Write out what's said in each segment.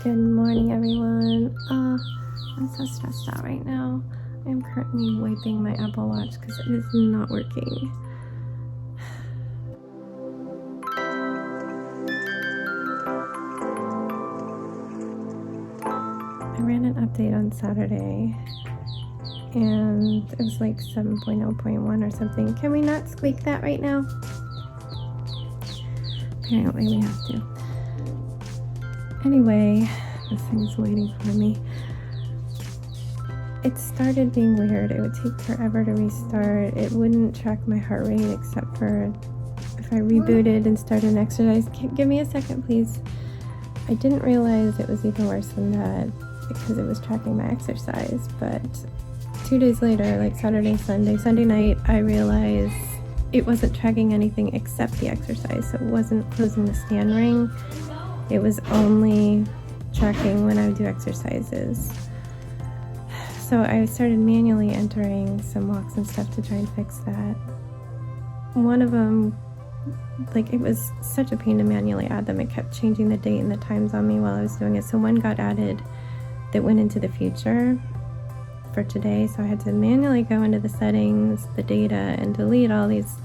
Good morning, everyone. I'm so stressed out right now. I'm currently wiping my Apple Watch because it is not working. I ran an update on Saturday and it was like 7.0.1 or something. Can we not squeak that right now? Apparently we have to. Anyway, this thing is waiting for me. It started being weird. It would take forever to restart. It wouldn't track my heart rate except for if I rebooted and started an exercise. Give me a second, please. I didn't realize it was even worse than that because it was tracking my exercise. But 2 days later, like Sunday night, I realized it wasn't tracking anything except the exercise. So it wasn't closing the stand ring. It was only tracking when I would do exercises. So I started manually entering some walks and stuff to try and fix that. One of them, like, it was such a pain to manually add them. It kept changing the date and the times on me while I was doing it. So one got added that went into the future for today. So I had to manually go into the settings, the data, and delete all these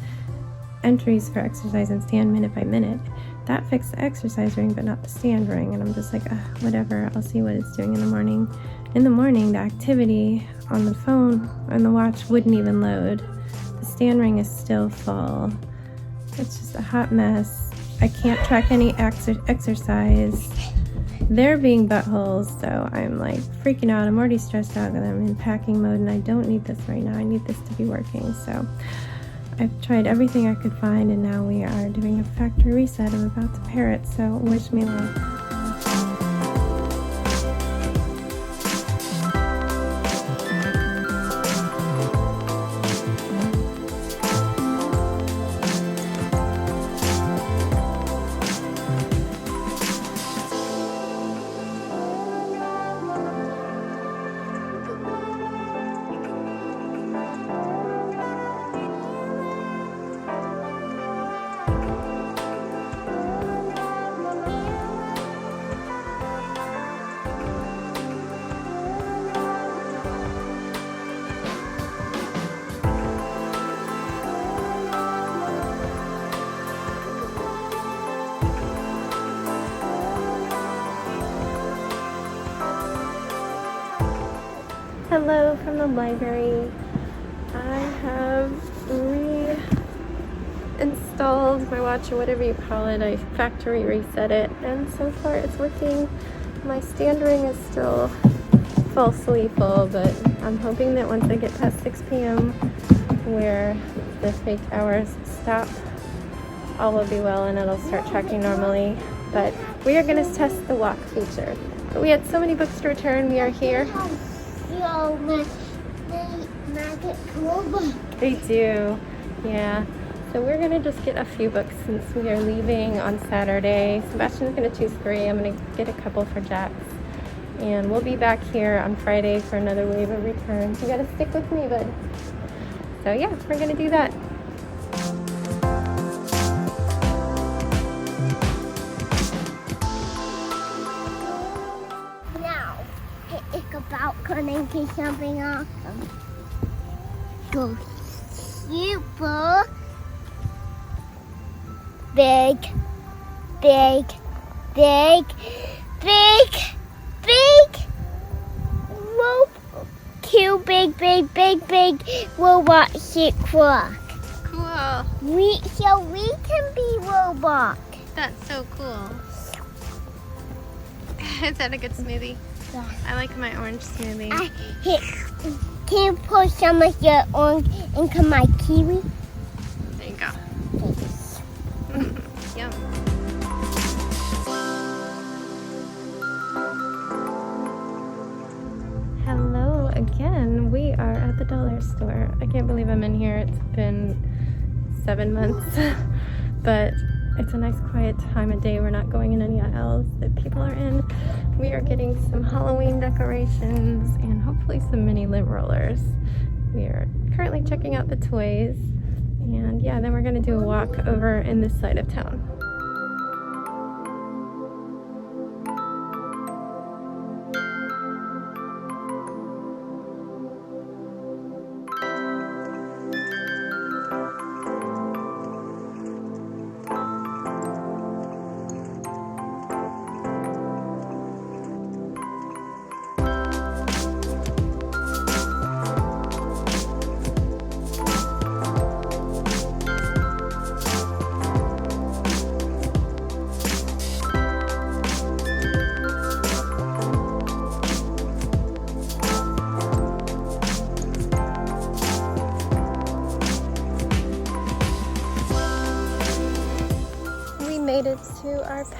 entries for exercise and stand minute by minute. That fixed the exercise ring, but not the stand ring. And I'm just like, whatever, I'll see what it's doing in the morning. In the morning, the activity on the phone and the watch wouldn't even load. The stand ring is still full. It's just a hot mess. I can't track any exercise. They're being buttholes, so I'm like freaking out. I'm already stressed out and I'm in packing mode and I don't need this right now. I need this to be working. So I've tried everything I could find and now we are doing a factory reset. I'm about to pair it, so wish me luck. Hello from the library. I have reinstalled my watch or whatever you call it. I factory reset it and so far it's working. My stand ring is still falsely full, but I'm hoping that once I get past 6 p.m. where the fake hours stop, all will be well and it'll start tracking normally. But we are going to test the walk feature. But we had so many books to return. We are here. They do, yeah. So we're gonna just get a few books since we are leaving on Saturday. Sebastian's gonna choose 3. I'm gonna get a couple for Jax. And we'll be back here on Friday for another wave of returns. You gotta stick with me, bud. So yeah, we're gonna do that. About cutting something awesome. Go super big big robot shit clock. Cool. We can be robot. That's so cool. Is that a good smoothie? Yeah. I like my orange smoothie. Can you pour some of your orange into my kiwi? There you go. Thanks. Yum. Hello again. We are at the dollar store. I can't believe I'm in here. It's been 7 months, but it's a nice quiet time of day. We're not going in any aisles that people are in. We are getting some Halloween decorations and hopefully some mini lint rollers. We are currently checking out the toys, and yeah, then we're gonna do a walk over in this side of town.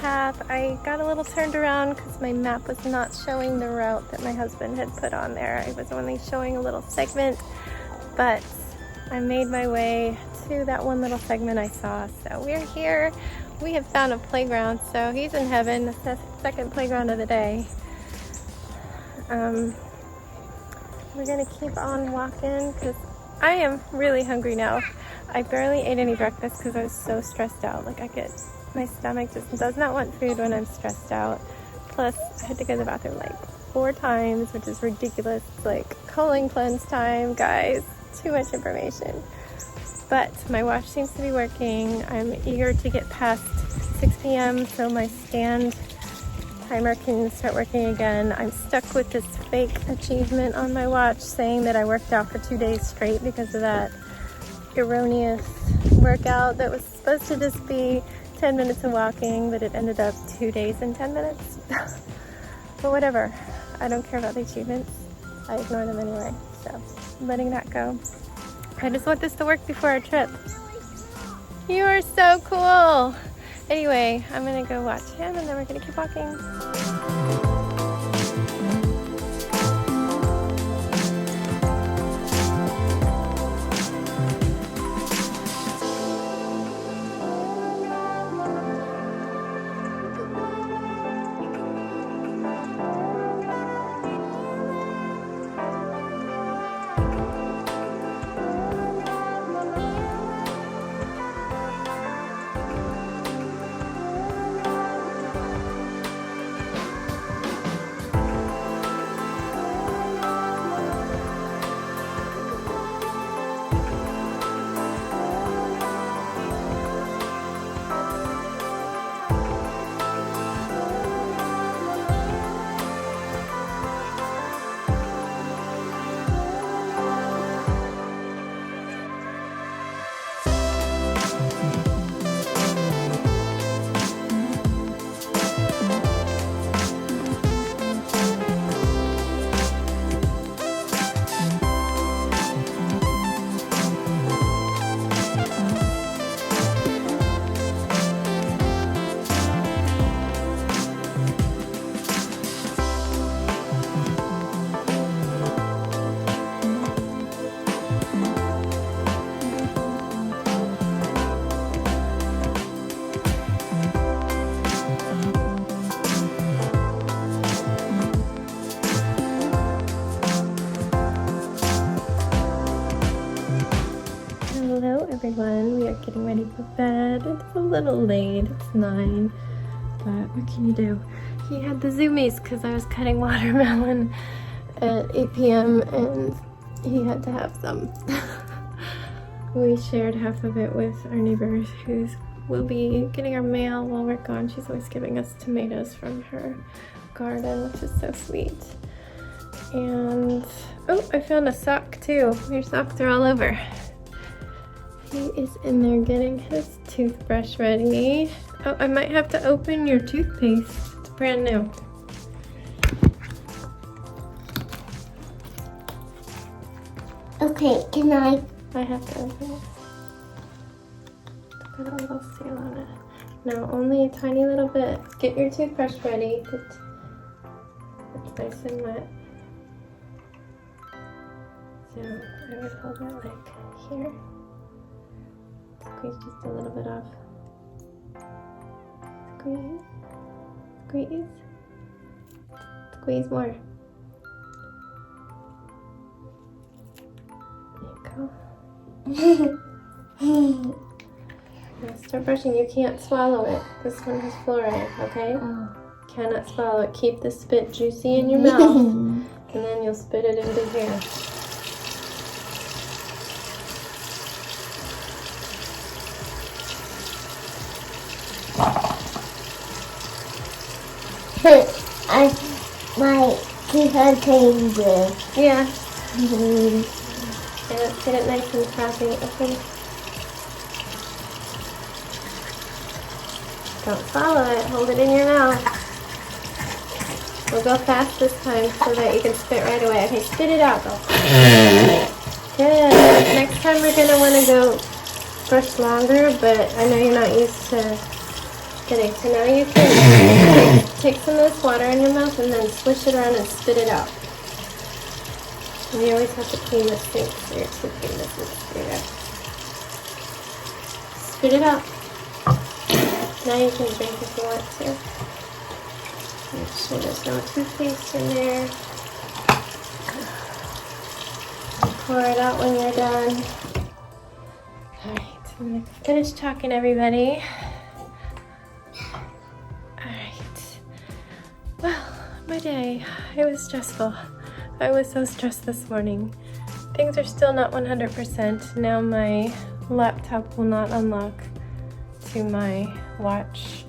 path. I got a little turned around because my map was not showing the route that my husband had put on there. I was only showing a little segment, but I made my way to that one little segment I saw. So we're here. We have found a playground, so he's in heaven. It's the second playground of the day. We're gonna keep on walking because I am really hungry now. I barely ate any breakfast because I was so stressed out. Like my stomach just does not want food when I'm stressed out. Plus, I had to go to the bathroom like 4 times, which is ridiculous. It's like colon cleanse time, guys. Too much information. But my watch seems to be working. I'm eager to get past 6 p.m. so my stand timer can start working again. I'm stuck with this fake achievement on my watch saying that I worked out for 2 days straight because of that erroneous workout that was supposed to just be 10 minutes of walking, but it ended up 2 days and 10 minutes. But whatever, I don't care about the achievements. I ignore them anyway, so I'm letting that go. I just want this to work before our trip. You are so cool. Anyway, I'm gonna go watch him and then we're gonna keep walking. Hello everyone, we are getting ready for bed. It's a little late, it's 9, but what can you do? He had the zoomies because I was cutting watermelon at 8 p.m. and he had to have some. We shared half of it with our neighbor who will be getting our mail while we're gone. She's always giving us tomatoes from her garden, which is so sweet. And, oh, I found a sock too. Your socks are all over. He is in there getting his toothbrush ready. Oh, I might have to open your toothpaste. It's brand new. Okay, can I? I have to open it. It's got a little seal on it. No, only a tiny little bit. Get your toothbrush ready. It's nice and wet. So I would hold it like here. Squeeze just a little bit off. Squeeze. Squeeze. Squeeze more. There you go. Now start brushing. You can't swallow it. This one has fluoride, okay? Oh. Cannot swallow it. Keep the spit juicy in your mouth, and then you'll spit it into here. My teeth are getting good. Yeah. And let's get it nice and frothy. Open. Don't swallow it. Hold it in your mouth. We'll go fast this time so that you can spit right away. Okay, spit it out, though. Good. Next time we're going to want to go brush longer, but I know you're not used to Okay, so now you can take some of this water in your mouth and then swish it around and spit it out. And you always have to clean the sink so your toothpaste doesn't spit out. Spit it out. Now you can drink if you want to. Make sure there's no toothpaste in there. Pour it out when you're done. Alright, I'm gonna finish talking, everybody. Alright. Well, my day, it was stressful. I was so stressed this morning. Things are still not 100%. Now my laptop will not unlock to my watch.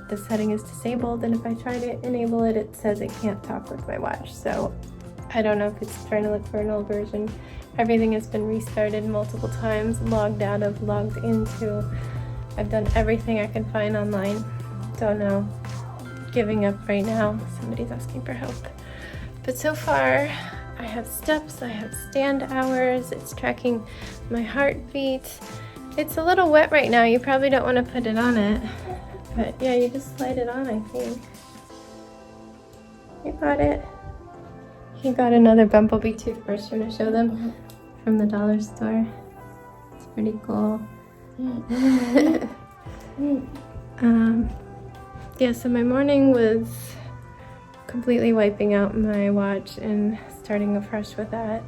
The setting is disabled, and if I try to enable it, it says it can't talk with my watch. So I don't know if it's trying to look for an old version. Everything has been restarted multiple times, logged out of, logged into. I've done everything I can find online. Don't know. Giving up right now. Somebody's asking for help. But so far, I have steps, I have stand hours, it's tracking my heartbeat. It's a little wet right now. You probably don't want to put it on it. But yeah, you just slide it on, I think. You got it. He got another Bumblebee toothbrush. You want to show them? From the dollar store. It's pretty cool. Yeah, so my morning was completely wiping out my watch and starting afresh with that.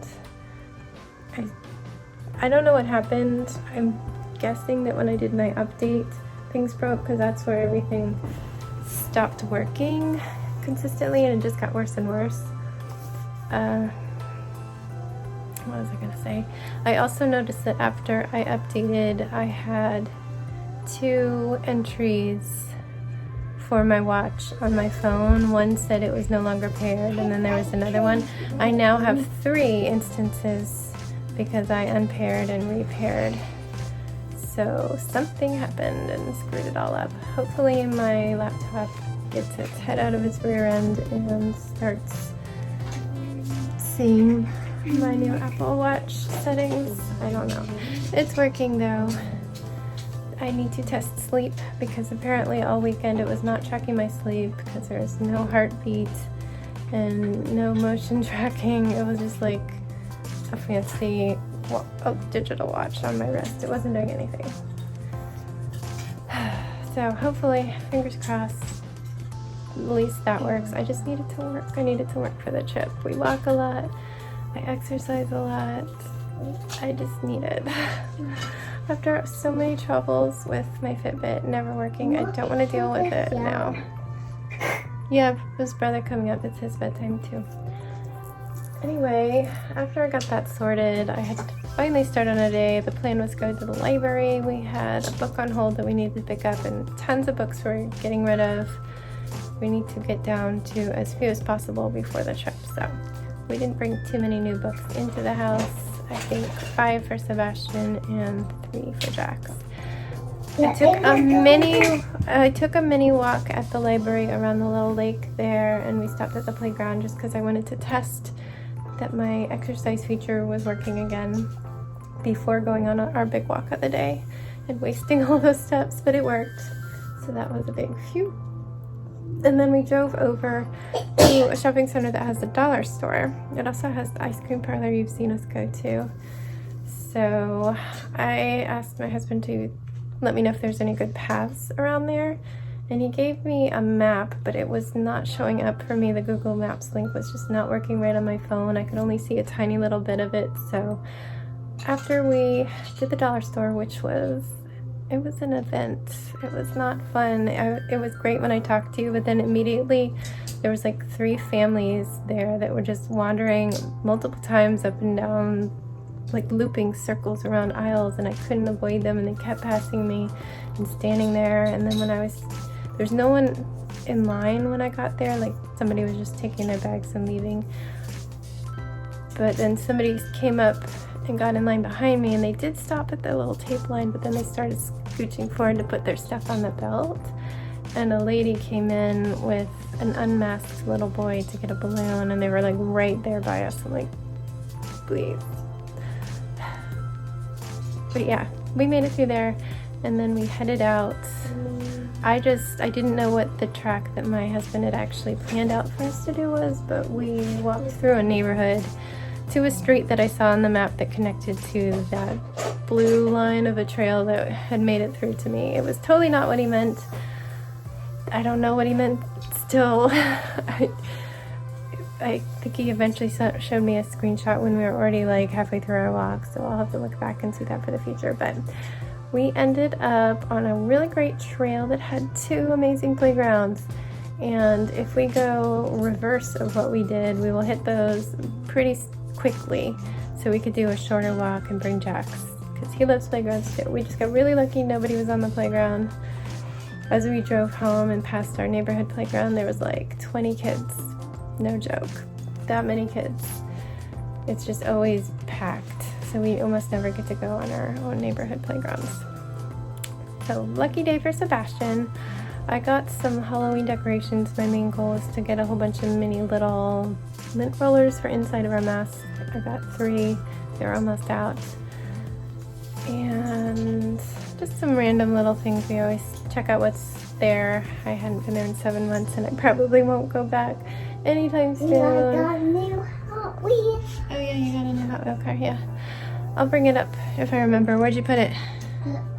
I don't know what happened. I'm guessing that when I did my update, things broke because that's where everything stopped working consistently and it just got worse and worse. What was I gonna say? I also noticed that after I updated, I had 2 entries for my watch on my phone. One said it was no longer paired, and then there was another one. I now have 3 instances because I unpaired and repaired. So something happened and screwed it all up. Hopefully my laptop gets its head out of its rear end and starts seeing my new Apple Watch settings. I don't know. It's working though. I need to test sleep because apparently all weekend it was not tracking my sleep because there's no heartbeat and no motion tracking. It was just like a fancy digital watch on my wrist. It wasn't doing anything. So hopefully, fingers crossed, at least that works. I just need it to work. I need it to work for the trip. We walk a lot. I exercise a lot. I just need it. After so many troubles with my Fitbit never working, I don't want to deal with it now. Yeah, his brother coming up. It's his bedtime too. Anyway, after I got that sorted, I had to finally start on a day. The plan was to go to the library. We had a book on hold that we needed to pick up and tons of books we're getting rid of. We need to get down to as few as possible before the trip, so we didn't bring too many new books into the house. I think 5 for Sebastian and 3 for Jax. I took a mini walk at the library around the little lake there, and we stopped at the playground just because I wanted to test that my exercise feature was working again before going on our big walk of the day and wasting all those steps, but it worked. So that was a big phew. And then we drove over to a shopping center that has a dollar store. It also has the ice cream parlor you've seen us go to. So I asked my husband to let me know if there's any good paths around there. And he gave me a map, but it was not showing up for me. The Google Maps link was just not working right on my phone. I could only see a tiny little bit of it. So after we did the dollar store, which was, it was an event. It was not fun. It was great when I talked to you, but then immediately there was like 3 families there that were just wandering multiple times up and down, like looping circles around aisles, and I couldn't avoid them, and they kept passing me and standing there. And then when there's no one in line when I got there, like somebody was just taking their bags and leaving. But then somebody came up and got in line behind me, and they did stop at the little tape line, but then they started scooching forward to put their stuff on the belt. And a lady came in with an unmasked little boy to get a balloon, and they were like right there by us. I'm like, please. But yeah, we made it through there, and then we headed out I didn't know what the track that my husband had actually planned out for us to do was, but we walked through a neighborhood to a street that I saw on the map that connected to that blue line of a trail that had made it through to me. It was totally not what he meant. I don't know what he meant still. I think he eventually showed me a screenshot when we were already like halfway through our walk, so I'll have to look back and see that for the future. But we ended up on a really great trail that had 2 amazing playgrounds. And if we go reverse of what we did, we will hit those pretty quickly, so we could do a shorter walk and bring Jax, because he loves playgrounds too. We just got really lucky, nobody was on the playground. As we drove home and passed our neighborhood playground, there was like 20 kids. No joke. That many kids. It's just always packed, so we almost never get to go on our own neighborhood playgrounds. So lucky day for Sebastian. I got some Halloween decorations. My main goal is to get a whole bunch of mini little lint rollers for inside of our mask. I got 3. They're almost out. And just some random little things. We always check out what's there. I hadn't been there in 7 months, and I probably won't go back anytime soon. I got a new Hot Wheels. Oh yeah, you got a new Hot Wheel car, yeah. I'll bring it up if I remember. Where'd you put it?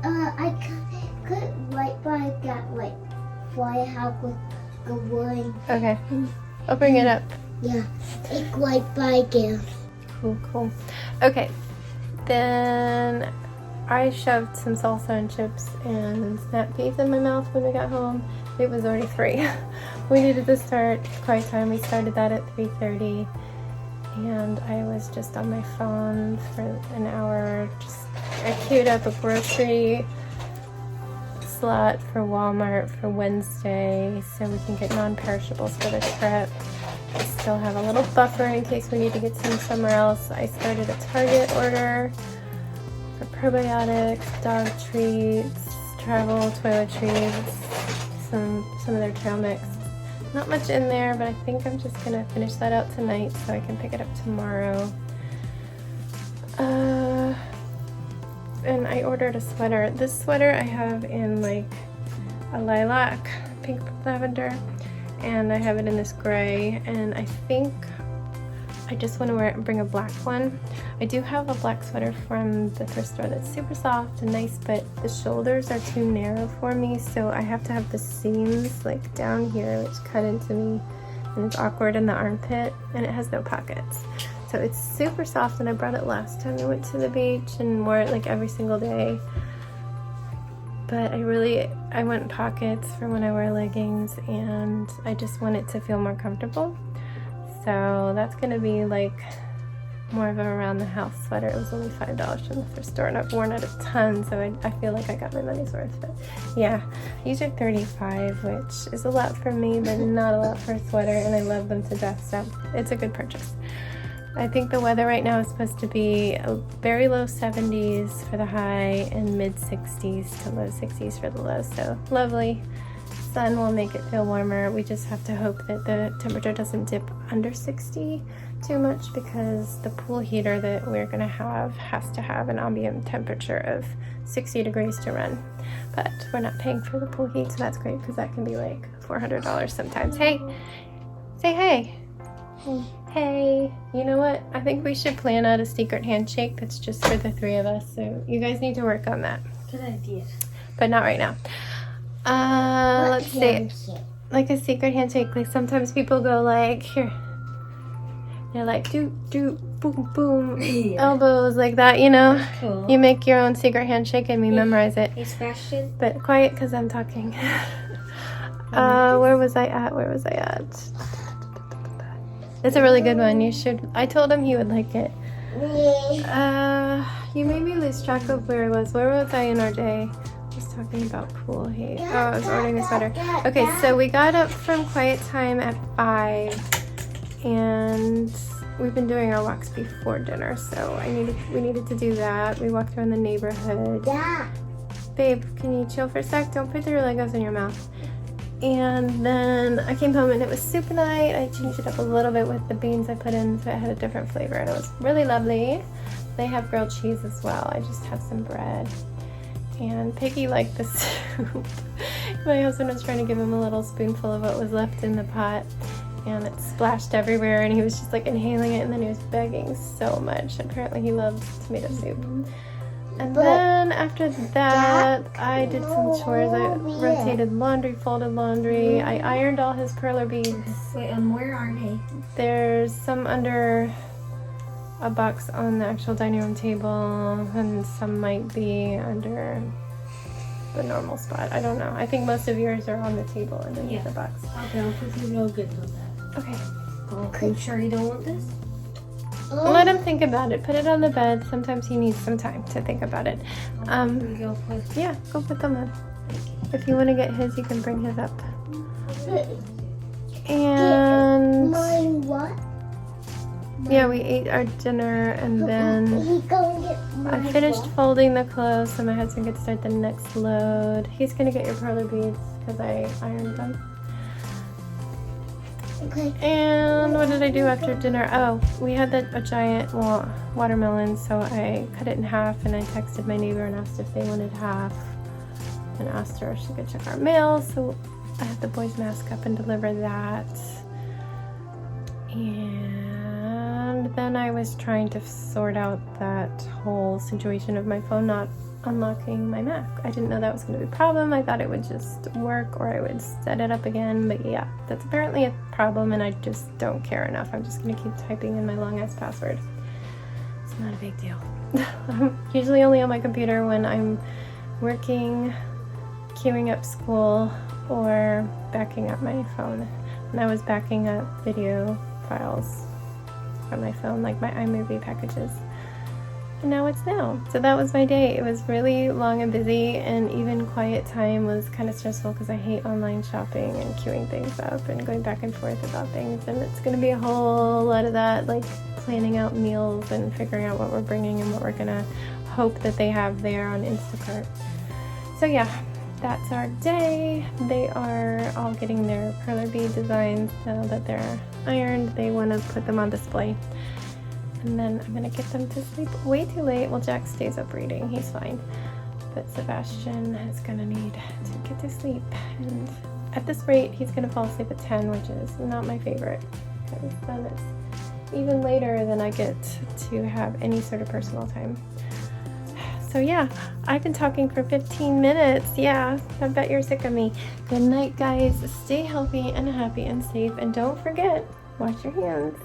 I could right by that like firehouse with the wood. Okay, I'll bring it up. Yeah, it's right by there. Cool. Okay, then I shoved some salsa and chips and snap peas in my mouth when we got home. It was already 3. We needed to start quiet time. We started that at 3:30, and I was just on my phone for an hour. I queued up a grocery slot for Walmart for Wednesday so we can get non-perishables for the trip. I still have a little buffer in case we need to get some somewhere else. I started a Target order for probiotics, dog treats, travel toiletries, some of their trail mix. Not much in there, but I think I'm just gonna finish that out tonight so I can pick it up tomorrow. And I ordered a sweater. This sweater I have in like a lilac, pink lavender, and I have it in this gray, and I think I just want to bring a black one. I do have a black sweater from the thrift store that's super soft and nice, but the shoulders are too narrow for me, so I have to have the seams like down here, which cut into me, and it's awkward in the armpit, and it has no pockets. So it's super soft, and I brought it last time I went to the beach and wore it like every single day. But I want pockets for when I wear leggings, and I just want it to feel more comfortable. So that's gonna be like more of an around the house sweater. It was only $5 from the thrift store, and I've worn it a ton, so I feel like I got my money's worth. But yeah, these are $35, which is a lot for me, but not a lot for a sweater, and I love them to death, so it's a good purchase. I think the weather right now is supposed to be a very low 70s for the high and mid 60s to low 60s for the low, so lovely. Sun will make it feel warmer. We just have to hope that the temperature doesn't dip under 60 too much, because the pool heater that we're gonna have has to have an ambient temperature of 60 degrees to run. But we're not paying for the pool heat, so that's great, because that can be like $400 sometimes. Hey, say hey. Hey, you know what? I think we should plan out a secret handshake that's just for the 3 of us, so you guys need to work on that. Good idea. But not right now. Let's see. Like a secret handshake. Like sometimes people go like, here. They're like, do, boom, boom. Yeah. Elbows like that, you know? Cool. You make your own secret handshake and we memorize it. Hey, Sebastian. But quiet, because I'm talking. Where was I at? It's a really good one. You should. I told him he would like it. You made me lose track of where I was. Where was I in our day? I was talking about pool heat. Oh, I was ordering a sweater. Okay, so we got up from quiet time at 5, and we've been doing our walks before dinner. So we needed to do that. We walked around the neighborhood. Yeah. Babe, can you chill for a sec? Don't put your Legos in your mouth. And then I came home and it was soup night. I changed it up a little bit with the beans I put in, so it had a different flavor, and it was really lovely. They have grilled cheese as well. I just have some bread. And Piggy liked the soup. My husband was trying to give him a little spoonful of what was left in the pot, and it splashed everywhere, and he was just like inhaling it, and then he was begging so much. Apparently he loves tomato soup. And then after that, I did some chores. I rotated laundry, folded laundry. I ironed all his perler beads. Wait, where are they? There's some under a box on the actual dining room table, and some might be under the normal spot. I don't know. I think most of yours are on the table underneath the box. Okay, I'll put you real good with that. Okay. Oh, are you sure you don't want this? Let him think about it. Put it on the bed. Sometimes he needs some time to think about it. Yeah, go put them on. If you want to get his, you can bring his up. And Mine what? yeah, we ate our dinner, and then I finished folding the clothes so my husband could start the next load. He's gonna get your perler beads because I ironed them. Okay. And what did I do after dinner? Oh, we had a giant watermelon, so I cut it in half, and I texted my neighbor and asked if they wanted half, and asked her if she could check our mail. So I had the boys mask up and deliver that. And then I was trying to sort out that whole situation of my phone not unlocking my Mac. I didn't know that was going to be a problem. I thought it would just work, or I would set it up again, but yeah, that's apparently a problem, and I just don't care enough. I'm just going to keep typing in my long ass password. It's not a big deal. I'm usually only on my computer when I'm working, queuing up school, or backing up my phone. And I was backing up video files from my phone, like my iMovie packages. And now it's now. So that was my day. It was really long and busy, and even quiet time was kind of stressful because I hate online shopping and queuing things up and going back and forth about things. And it's going to be a whole lot of that, like planning out meals and figuring out what we're bringing and what we're going to hope that they have there on Instacart. So yeah, that's our day. They are all getting their perler bead designs now that they're ironed. They want to put them on display. And then I'm gonna get them to sleep way too late. Well, Jack stays up reading, he's fine. But Sebastian is gonna need to get to sleep. And at this rate, he's gonna fall asleep at 10, which is not my favorite, because then it's even later than I get to have any sort of personal time. So yeah, I've been talking for 15 minutes. Yeah, I bet you're sick of me. Good night, guys. Stay healthy and happy and safe. And don't forget, wash your hands.